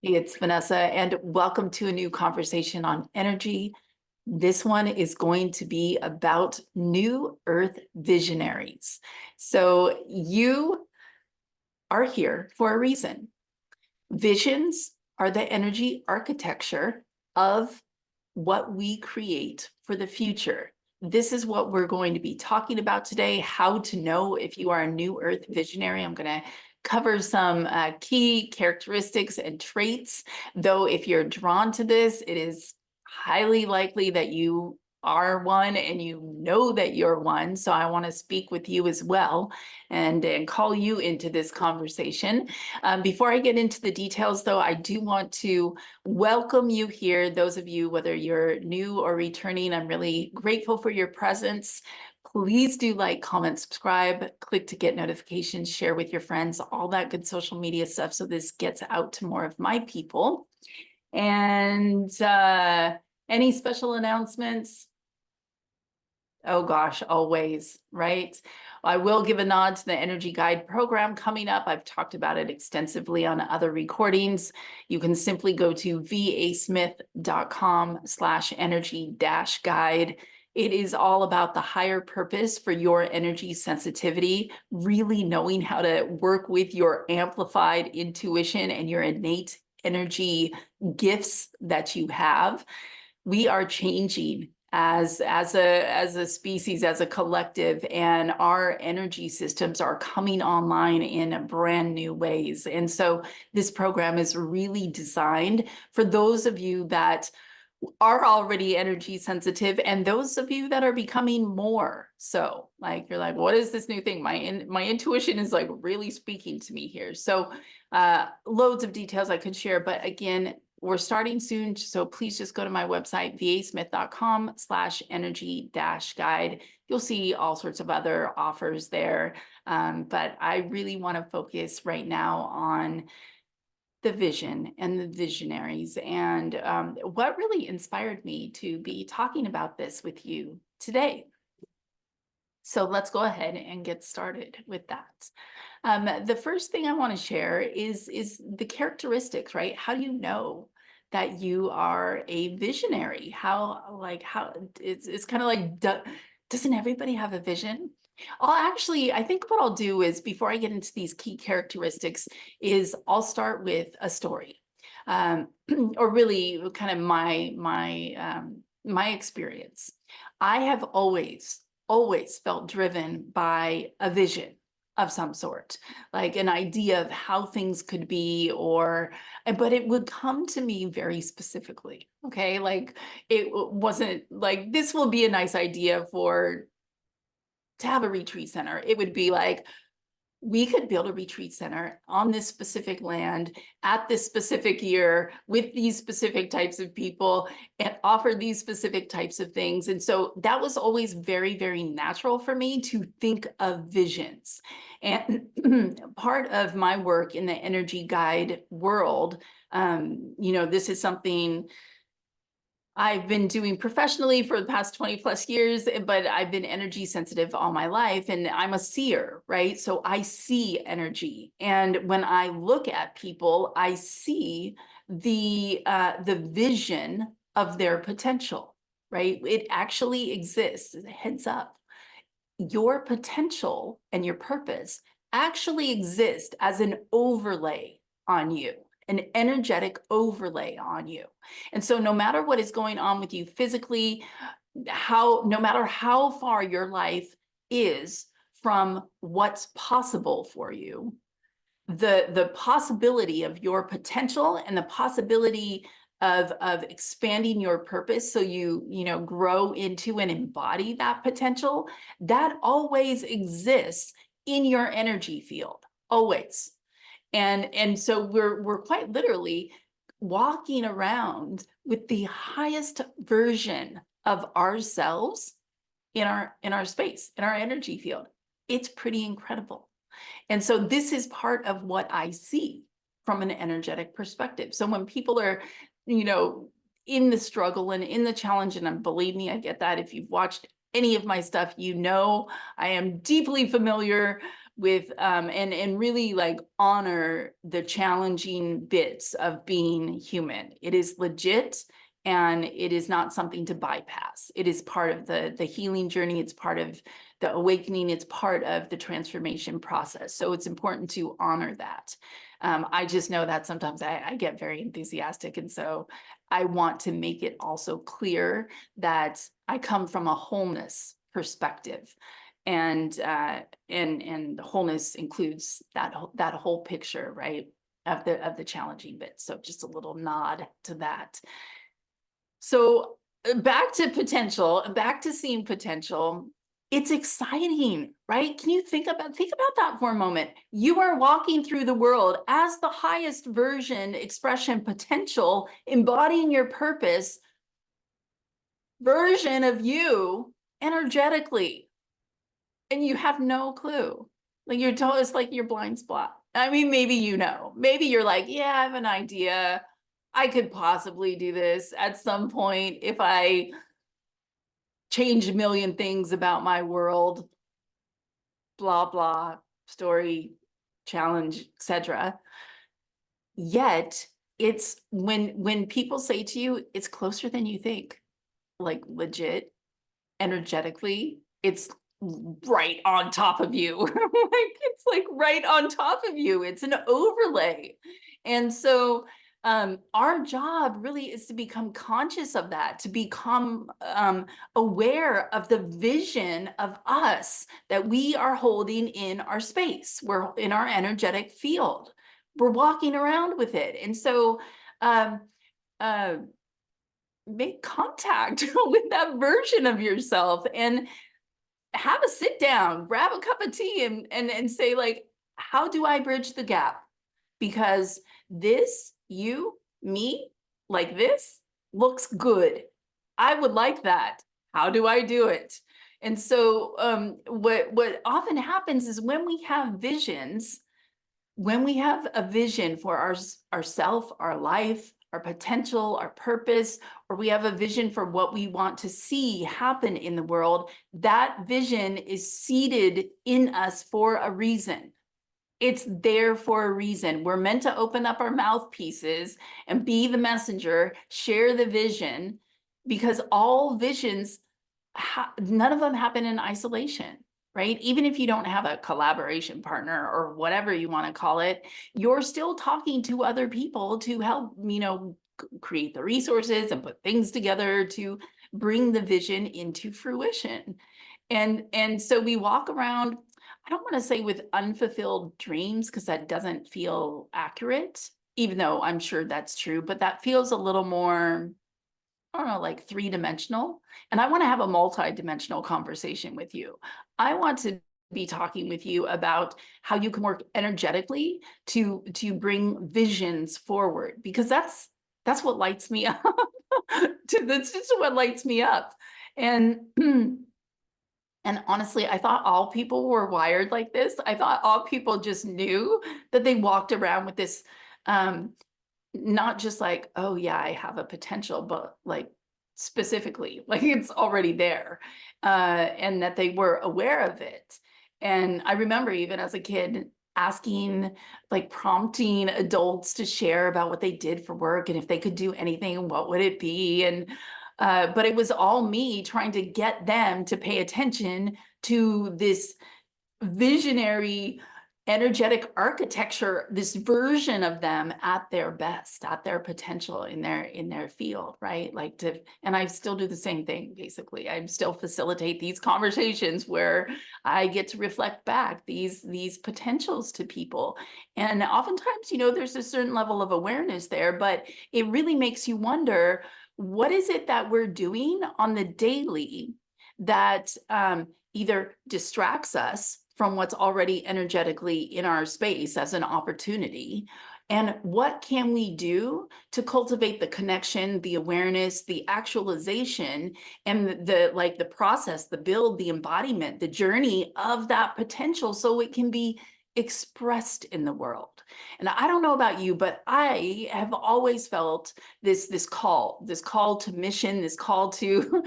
Hey, it's Vanessa, and welcome to a new conversation on energy. This one is going to be about New Earth Visionaries. So you are here for a reason. Visions are the energy architecture of what we create for the future. This is what we're going to be talking about today, how to know if you are a New Earth visionary. I'm going to cover some key characteristics and traits, though if you're drawn to this, it is highly likely that you are one and you know that you're one. So I want to speak with you as well and call you into this conversation. Before I get into the details, though, I do want to welcome you here. Those of you, whether you're new or returning, I'm really grateful for your presence. Please do like, comment, subscribe, click to get notifications, share with your friends, all that good social media stuff so this gets out to more of my people. And any special announcements? Oh gosh, always, right? I will give a nod to the Energy Guide program coming up. I've talked about it extensively on other recordings. You can simply go to vasmith.com/energy-guide. It is all about the higher purpose for your energy sensitivity, really knowing how to work with your amplified intuition and your innate energy gifts that you have. We are changing as a species, as a collective, and our energy systems are coming online in brand new ways. And so this program is really designed for those of you that are already energy sensitive and those of you that are becoming more so. Like, you're like, what is this new thing? My intuition is like really speaking to me here. So loads of details I could share, but again, we're starting soon, so please just go to my website, vasmith.com/energy-guide. You'll see all sorts of other offers there, but I really want to focus right now on the vision and the visionaries, and what really inspired me to be talking about this with you today. So let's go ahead and get started with that. The first thing I want to share is the characteristics, right? How do you know that you are a visionary? How it's kind of like, doesn't everybody have a vision? I think what I'll do is, before I get into these key characteristics, is I'll start with a story, or really kind of my experience. I have always felt driven by a vision of some sort, like an idea of how things could be, but it would come to me very specifically. Okay. Like, it wasn't like, this will be a nice idea to have a retreat center. It would be like, we could build a retreat center on this specific land at this specific year with these specific types of people and offer these specific types of things. And so that was always very, very natural for me to think of visions. And part of my work in the energy guide world, this is something I've been doing professionally for the past 20 plus years, but I've been energy sensitive all my life, and I'm a seer, right? So I see energy. And when I look at people, I see the vision of their potential, right? It actually exists. Heads up. Your potential and your purpose actually exist as an overlay on you, an energetic overlay on you. And so no matter what is going on with you physically, no matter how far your life is from what's possible for you, the possibility of your potential and the possibility of expanding your purpose, so you grow into and embody that potential, that always exists in your energy field, always. And so we're quite literally walking around with the highest version of ourselves in our space, in our energy field. It's pretty incredible. And so this is part of what I see from an energetic perspective. So when people are, in the struggle and in the challenge, and believe me, I get that. If you've watched any of my stuff, I am deeply familiar with and really like honor the challenging bits of being human. It is legit, and it is not something to bypass. It is part of the healing journey. It's part of the awakening. It's part of the transformation process. So it's important to honor that. I just know that sometimes I get very enthusiastic, and so I want to make it also clear that I come from a wholeness perspective, and wholeness includes that whole picture, right, of the challenging bits. So just a little nod to that. So back to potential, back to seeing potential. It's exciting, right? Can you think about that for a moment? You are walking through the world as the highest version, expression, potential, embodying your purpose, version of you energetically, and you have no clue. Like you're told, it's like your blind spot. I mean, maybe maybe you're like, yeah, I have an idea. I could possibly do this at some point if I change a million things about my world, blah, blah, story, challenge, etc. Yet it's when people say to you, it's closer than you think, like legit, energetically, it's right on top of you. Like it's like right on top of you. It's an overlay. And so our job really is to become conscious of that, to become aware of the vision of us that we are holding in our space. We're in our energetic field. We're walking around with it. And so um, uh, make contact with that version of yourself and have a sit down, grab a cup of tea, and say, like, how do I bridge the gap? Because this, you, me, like this looks good. I would like that. How do I do it? And so what often happens is when we have visions, when we have a vision for ourself, our life, our potential, our purpose, or we have a vision for what we want to see happen in the world, that vision is seated in us for a reason. It's there for a reason. We're meant to open up our mouthpieces and be the messenger, share the vision, because all visions, none of them happen in isolation, right? Even if you don't have a collaboration partner or whatever you want to call it, you're still talking to other people to help, create the resources and put things together to bring the vision into fruition. And so we walk around, I don't want to say with unfulfilled dreams, because that doesn't feel accurate, even though I'm sure that's true, but that feels a little more, I don't know, like three-dimensional. And I want to have a multi-dimensional conversation with you. I want to be talking with you about how you can work energetically to bring visions forward, because that's what lights me up. That's just what lights me up. And and honestly, I thought all people were wired like this. I thought all people just knew that they walked around with this not just like, oh yeah, I have a potential, but like specifically, like it's already there, and that they were aware of it. And I remember even as a kid asking, like prompting adults to share about what they did for work, and if they could do anything, what would it be? And but it was all me trying to get them to pay attention to this visionary energetic architecture, this version of them at their best, at their potential in their field, right? Like to, and I still do the same thing. Basically, I still facilitate these conversations where I get to reflect back these potentials to people. And oftentimes, there's a certain level of awareness there, but it really makes you wonder, what is it that we're doing on the daily that either distracts us from what's already energetically in our space as an opportunity? And what can we do to cultivate the connection, the awareness, the actualization, and the process, the build, the embodiment, the journey of that potential so it can be expressed in the world? And I don't know about you, but I have always felt this call to mission, this call to,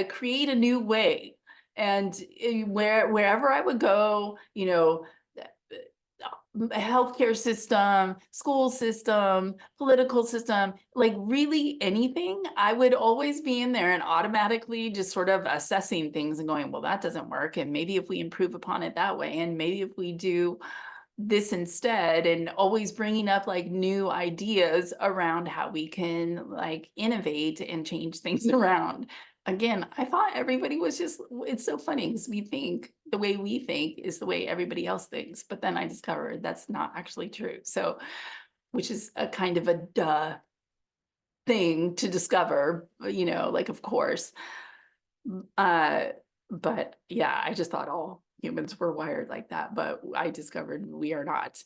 create a new way. And wherever I would go, you know, healthcare system, school system, political system, like really anything, I would always be in there and automatically just sort of assessing things and going, well, that doesn't work. And maybe if we improve upon it that way, and maybe if we do this instead, and always bringing up like new ideas around how we can like innovate and change things around. Again, I thought everybody was just, it's so funny because we think the way we think is the way everybody else thinks, but then I discovered that's not actually true. So, which is a kind of a duh thing to discover, you know, like, of course. Uh, but yeah, I just thought all humans were wired like that, but I discovered we are not.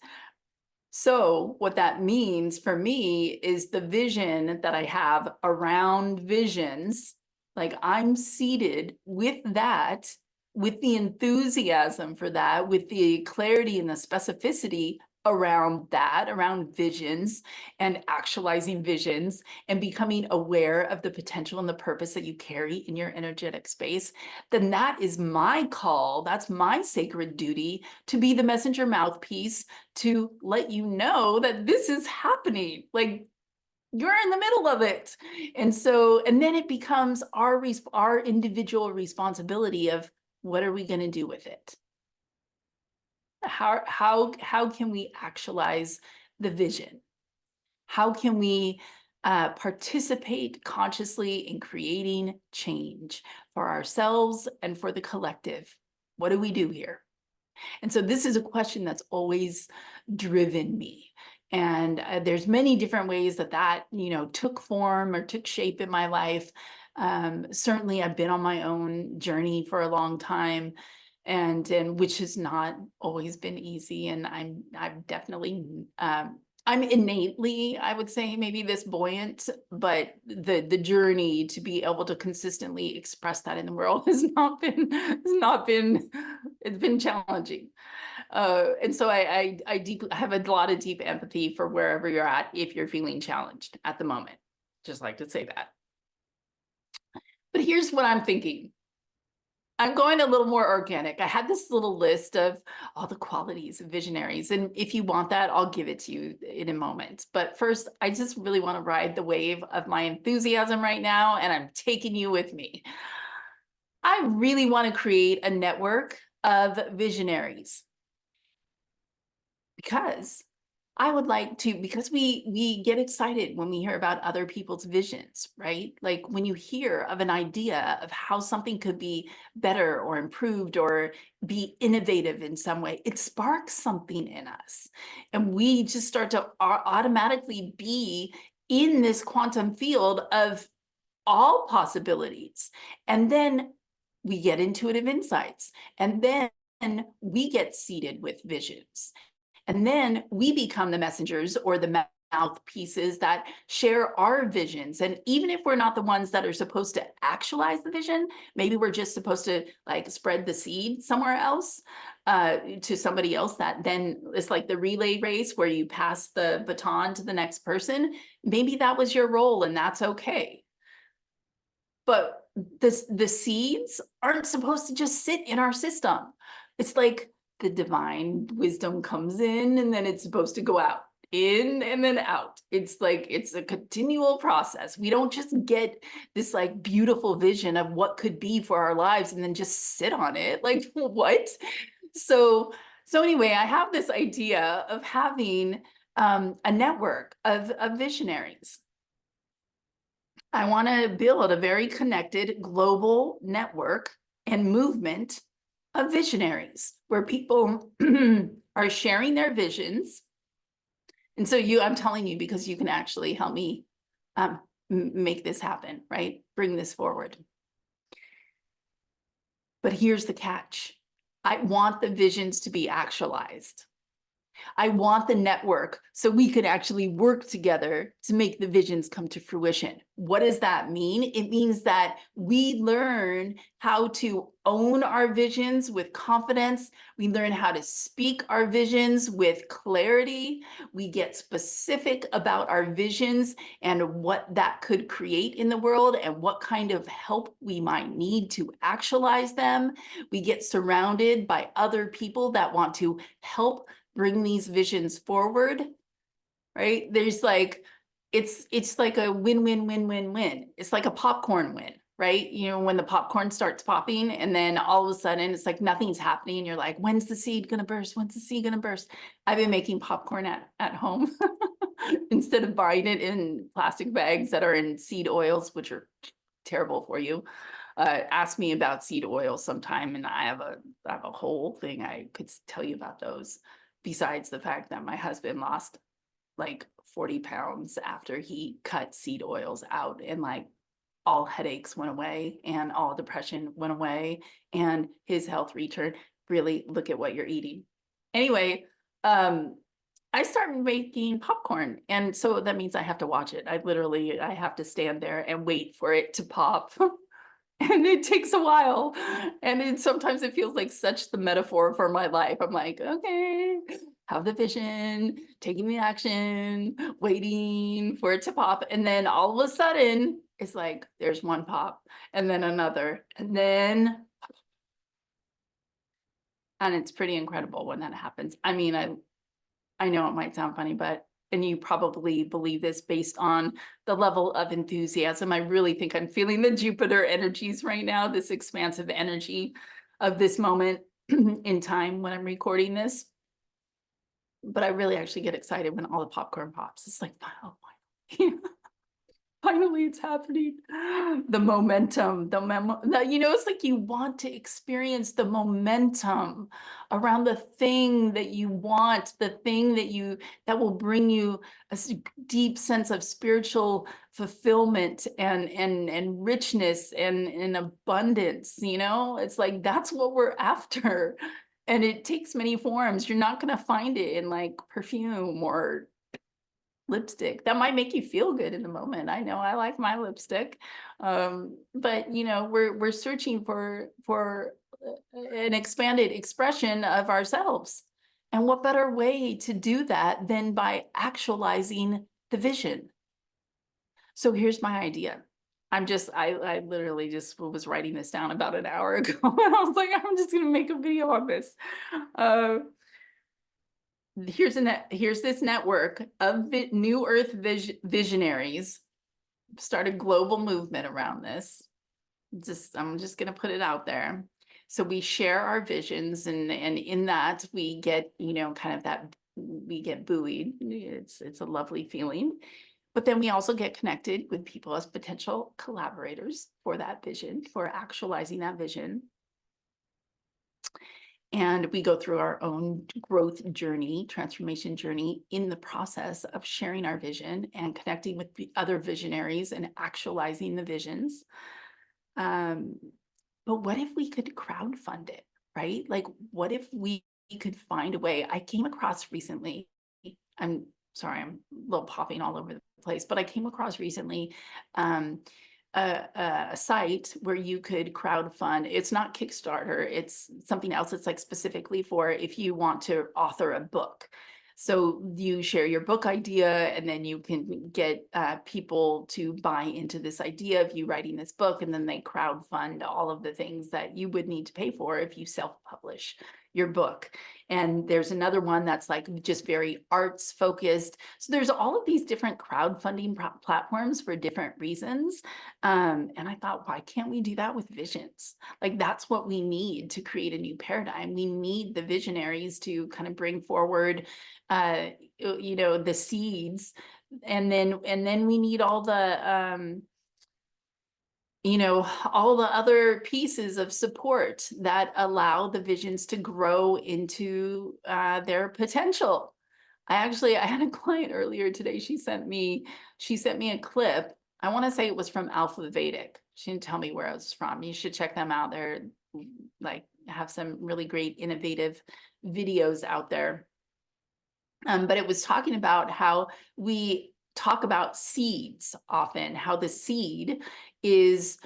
So what that means for me is the vision that I have around visions, like I'm seated with that, with the enthusiasm for that, with the clarity and the specificity around that, around visions and actualizing visions and becoming aware of the potential and the purpose that you carry in your energetic space, then that is my call. That's my sacred duty to be the messenger mouthpiece to let you know that this is happening. Like you're in the middle of it. And so, and then it becomes our individual responsibility of what are we going to do with it? How can we actualize the vision? How can we participate consciously in creating change for ourselves and for the collective? What do we do here? And so this is a question that's always driven me. And there's many different ways that that, you know, took form or took shape in my life. Certainly I've been on my own journey for a long time, and which has not always been easy. And I'm definitely I'm innately, I would say, maybe this buoyant, but the journey to be able to consistently express that in the world has not been it's been challenging. And so I have a lot of deep empathy for wherever you're at if you're feeling challenged at the moment. Just like to say that. But here's what I'm thinking. I'm going a little more organic. I had this little list of all the qualities of visionaries. And if you want that, I'll give it to you in a moment. But first, I just really want to ride the wave of my enthusiasm right now. And I'm taking you with me. I really want to create a network of visionaries because I would like to, because we get excited when we hear about other people's visions, right? Like when you hear of an idea of how something could be better or improved or be innovative in some way, it sparks something in us. And we just start to automatically be in this quantum field of all possibilities. And then we get intuitive insights. And then we get seated with visions. And then we become the messengers or the mouthpieces that share our visions. And even if we're not the ones that are supposed to actualize the vision, maybe we're just supposed to like spread the seed somewhere else to somebody else that then it's like the relay race where you pass the baton to the next person. Maybe that was your role and that's okay. But the seeds aren't supposed to just sit in our system. It's like the divine wisdom comes in and then it's supposed to go out, in and then out. It's like it's a continual process. We don't just get this like beautiful vision of what could be for our lives and then just sit on it. Like what? So anyway, I have this idea of having a network of visionaries. I want to build a very connected global network and movement of visionaries where people are sharing their visions. And so I'm telling you because you can actually help me make this happen, right? Bring this forward. But here's the catch. I want the visions to be actualized. I want the network so we could actually work together to make the visions come to fruition. What does that mean? It means that we learn how to own our visions with confidence. We learn how to speak our visions with clarity. We get specific about our visions and what that could create in the world and what kind of help we might need to actualize them. We get surrounded by other people that want to help bring these visions forward, right? There's like, it's like a win-win-win-win-win. It's like a popcorn win, right? You know, when the popcorn starts popping and then all of a sudden it's like nothing's happening and you're like, when's the seed gonna burst? When's the seed gonna burst? I've been making popcorn at home instead of buying it in plastic bags that are in seed oils, which are terrible for you. Ask me about seed oil sometime, and I have a whole thing I could tell you about those. Besides the fact that my husband lost like 40 pounds after he cut seed oils out, and like all headaches went away and all depression went away and his health returned. Really look at what you're eating. Anyway, I started making popcorn, and so that means I have to watch it. I have to stand there and wait for it to pop. And it takes a while. And sometimes it feels like such the metaphor for my life. I'm like, okay, have the vision, taking the action, waiting for it to pop. And then all of a sudden, it's like, there's one pop, and then another, and it's pretty incredible when that happens. I mean, I know it might sound funny, but, and you probably believe this based on the level of enthusiasm. I really think I'm feeling the Jupiter energies right now, this expansive energy of this moment in time when I'm recording this. But I really actually get excited when all the popcorn pops. It's like, oh, finally it's happening. The momentum, you know, it's like you want to experience the momentum around the thing that you want, the thing that will bring you a deep sense of spiritual fulfillment and richness and abundance, you know? It's like, that's what we're after. And it takes many forms. You're not going to find it in like perfume or lipstick. That might make you feel good in the moment. I know I like my lipstick. But you know, we're searching for an expanded expression of ourselves. And what better way to do that than by actualizing the vision? So here's my idea. I literally just was writing this down about an hour ago. And I was like, I'm just gonna make a video on this. Here's this network of New Earth visionaries. Start a global movement around this. I'm just going to put it out there. So we share our visions, and in that we get, you know, kind of that, we get buoyed. It's a lovely feeling. But then we also get connected with people as potential collaborators for that vision, for actualizing that vision. And we go through our own growth journey, transformation journey in the process of sharing our vision and connecting with the other visionaries and actualizing the visions. But what if we could crowdfund it, right? Like, what if we could find a way? I came across recently, I'm sorry, I'm a little popping all over the place, but I came across recently a site where you could crowdfund. It's not Kickstarter, it's something else. It's like specifically for if you want to author a book. So you share your book idea, and then you can get people to buy into this idea of you writing this book, and then they crowdfund all of the things that you would need to pay for if you self-publish your book. And there's another one that's like just very arts focused. So there's all of these different crowdfunding platforms for different reasons. And I thought, why can't we do that with visions? Like, that's what we need to create a new paradigm. We need the visionaries to kind of bring forward, you know, the seeds. And then we need all the, you know, all the other pieces of support that allow the visions to grow into their potential. I had a client earlier today. She sent me a clip. I want to say it was from Alpha Vedic. She didn't tell me where it was from. You should check them out. They're like, have some really great innovative videos out there. But it was talking about how we talk about seeds often, how the seed is,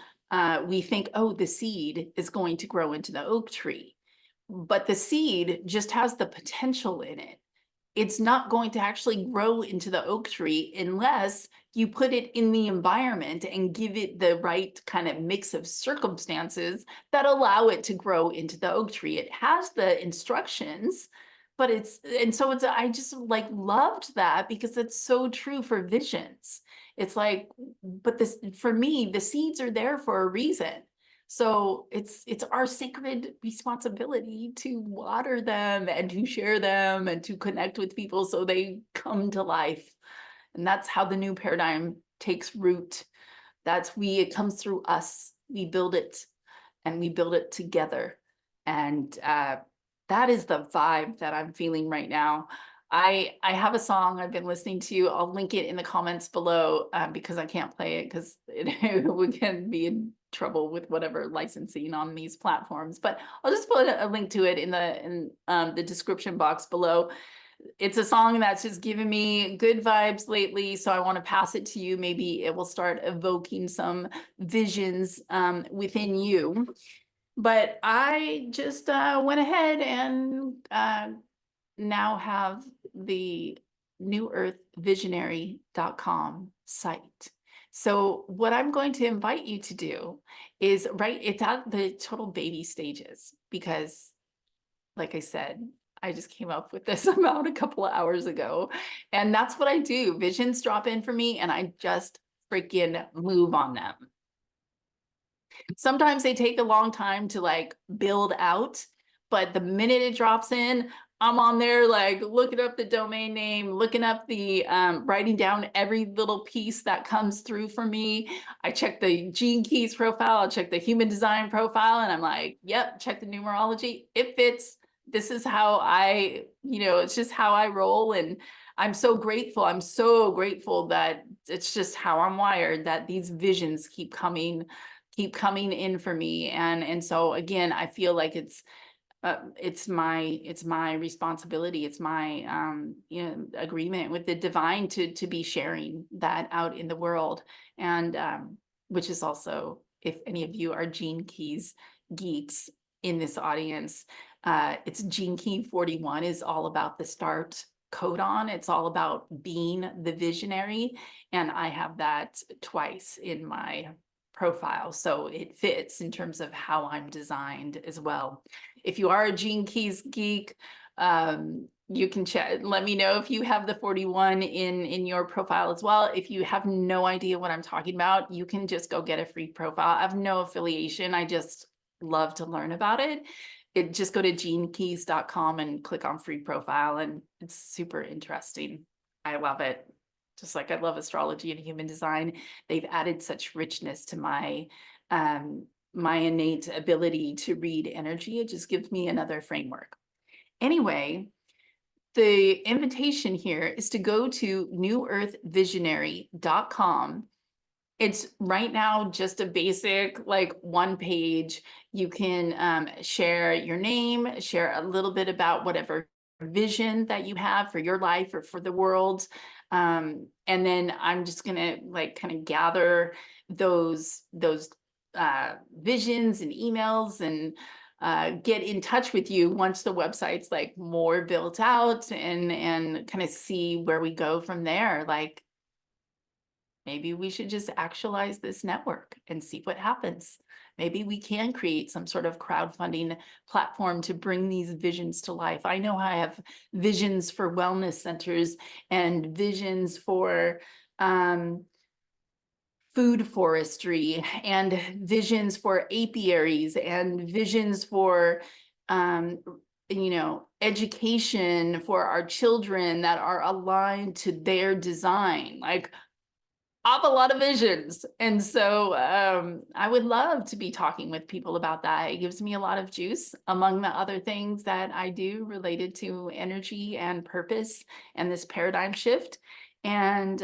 we think, oh, the seed is going to grow into the oak tree, but the seed just has the potential in it. It's not going to actually grow into the oak tree unless you put it in the environment and give it the right kind of mix of circumstances that allow it to grow into the oak tree. It has the instructions, but I just like loved that because it's so true for visions. It's like, but this, for me, the seeds are there for a reason. So it's our sacred responsibility to water them and to share them and to connect with people so they come to life. And that's how the new paradigm takes root. It comes through us. We build it, and we build it together. And that is the vibe that I'm feeling right now. I have a song I've been listening to. I'll link it in the comments below because I can't play it because we can be in trouble with whatever licensing on these platforms. But I'll just put a link to it in the description box below. It's a song that's just given me good vibes lately, so I want to pass it to you. Maybe it will start evoking some visions within you. But I just went ahead and now have the newearthvisionary.com site. So what I'm going to invite you to do is, it's at the total baby stages because, like I said, I just came up with this about a couple of hours ago. And that's what I do. Visions drop in for me and I just freaking move on them. Sometimes they take a long time to like build out, but the minute it drops in, I'm on there like looking up the domain name, looking up the writing down every little piece that comes through for me. I check the Gene Keys profile, I check the human design profile, and I'm like, yep, check the numerology. It fits. This is how it's just how I roll. And I'm so grateful. I'm so grateful that it's just how I'm wired, that these visions keep coming in for me. And so again, I feel like it's my responsibility. It's my agreement with the divine to be sharing that out in the world. And which is also, if any of you are Gene Keys geeks in this audience, it's Gene Key 41 is all about the start codon. It's all about being the visionary. And I have that twice in my profile. So it fits in terms of how I'm designed as well. If you are a Gene Keys geek, you can let me know if you have the 41 in your profile as well. If you have no idea what I'm talking about, you can just go get a free profile. I have no affiliation. I just love to learn about it. Just go to genekeys.com and click on free profile, and it's super interesting. I love it. Just like I love astrology and human design, they've added such richness to my innate ability to read energy. It just gives me another framework. Anyway, the invitation here is to go to newearthvisionary.com. It's right now just a basic like one page. You can share your name, share a little bit about whatever vision that you have for your life or for the world. And then I'm just gonna like kind of gather those visions and emails and get in touch with you once the website's like more built out, and kind of see where we go from there. Like, maybe we should just actualize this network and see what happens. Maybe we can create some sort of crowdfunding platform to bring these visions to life. I know I have visions for wellness centers and visions for food forestry and visions for apiaries and visions for education for our children that are aligned to their design. Like, I have a lot of visions. And so I would love to be talking with people about that. It gives me a lot of juice, among the other things that I do related to energy and purpose and this paradigm shift. And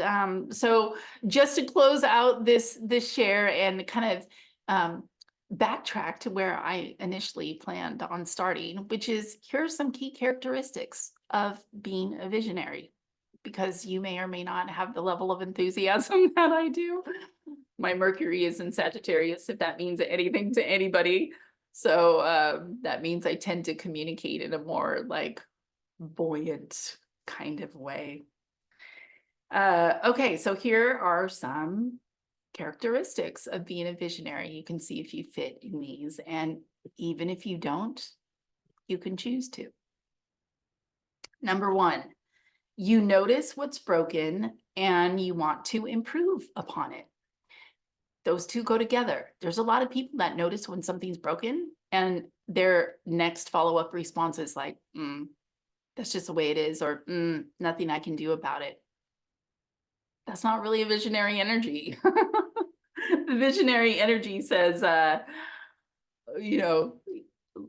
so just to close out this share and kind of backtrack to where I initially planned on starting, which is, here are some key characteristics of being a visionary, because you may or may not have the level of enthusiasm that I do. My Mercury is in Sagittarius, if that means anything to anybody. So that means I tend to communicate in a more like buoyant kind of way. Okay, so here are some characteristics of being a visionary. You can see if you fit in these, and even if you don't, you can choose to. Number one, you notice what's broken and you want to improve upon it. Those two go together. There's a lot of people that notice when something's broken and their next follow-up response is like, that's just the way it is, or nothing I can do about it. That's not really a visionary energy. The visionary energy says, you know,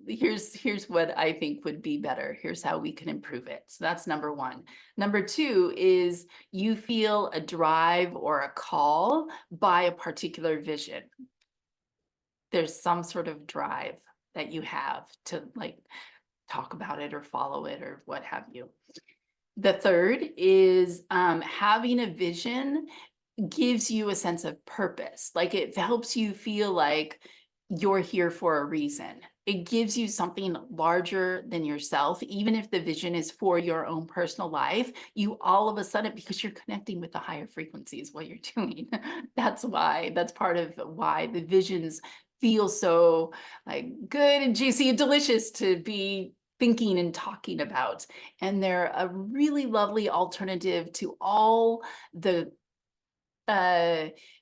here's what I think would be better. Here's how we can improve it. So that's number one. Number two is you feel a drive or a call by a particular vision. There's some sort of drive that you have to like talk about it or follow it or what have you. The third is having a vision gives you a sense of purpose. Like it helps you feel like you're here for a reason. It gives you something larger than yourself, even if the vision is for your own personal life. You all of a sudden, because you're connecting with the higher frequencies, what you're doing. That's part of why the visions feel so like good and juicy and delicious to be thinking and talking about. And they're a really lovely alternative to all the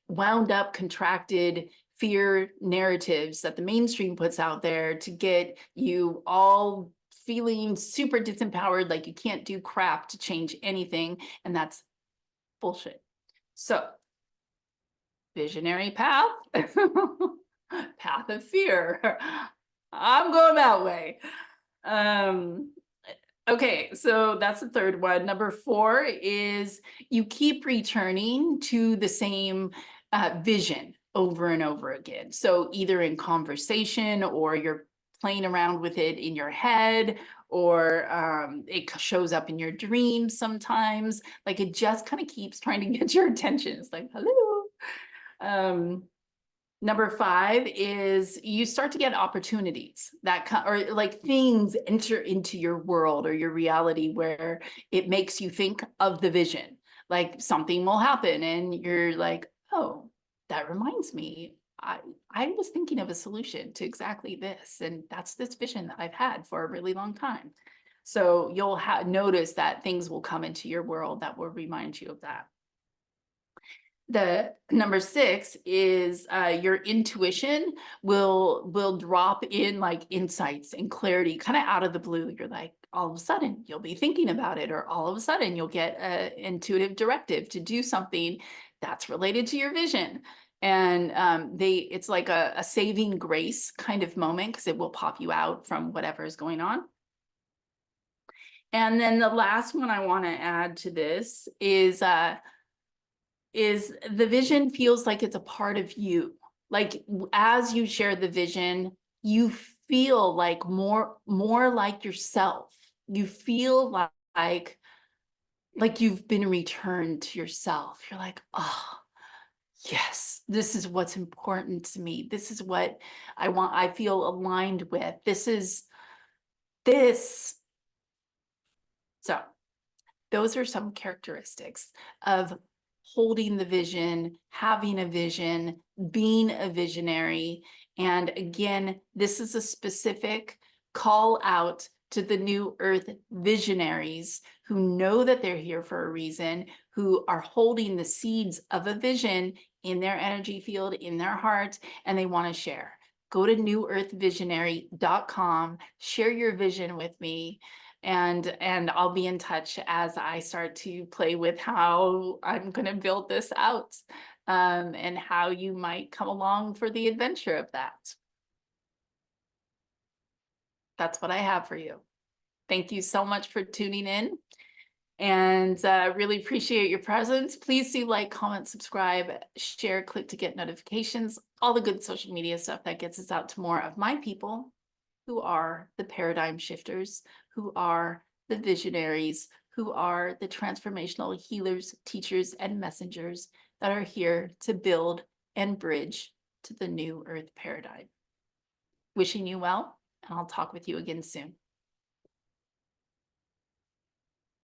wound up, contracted fear narratives that the mainstream puts out there to get you all feeling super disempowered, like you can't do crap to change anything. And that's bullshit. So, visionary path, path of fear. I'm going that way. Okay, so that's the third one. Number four is you keep returning to the same vision over and over again. So either in conversation or you're playing around with it in your head, or it shows up in your dreams sometimes. Like it just kind of keeps trying to get your attention. It's like, hello. Number five is you start to get opportunities that or like things enter into your world or your reality where it makes you think of the vision. Like something will happen and you're like, oh, that reminds me. I was thinking of a solution to exactly this. And that's this vision that I've had for a really long time. So you'll notice that things will come into your world that will remind you of that. The number six is your intuition will drop in like insights and clarity kind of out of the blue. You're like, all of a sudden you'll be thinking about it, or all of a sudden you'll get an intuitive directive to do something that's related to your vision. And it's like a saving grace kind of moment because it will pop you out from whatever is going on. And then the last one I want to add to this is the vision feels like it's a part of you. Like as you share the vision, you feel like more like yourself. You feel like you've been returned to yourself. You're like, oh, yes, this is what's important to me. This is what I want. I feel aligned with. This is this. So those are some characteristics of holding the vision, having a vision, being a visionary. And again, this is a specific call out to the New Earth visionaries who know that they're here for a reason, who are holding the seeds of a vision in their energy field, in their heart, and they want to share. Go to newearthvisionary.com, share your vision with me. And I'll be in touch as I start to play with how I'm going to build this out, and how you might come along for the adventure of that. That's what I have for you. Thank you so much for tuning in, and really appreciate your presence. Please do like, comment, subscribe, share, click to get notifications, all the good social media stuff that gets us out to more of my people who are the paradigm shifters, who are the visionaries, who are the transformational healers, teachers, and messengers that are here to build and bridge to the new earth paradigm. Wishing you well, and I'll talk with you again soon.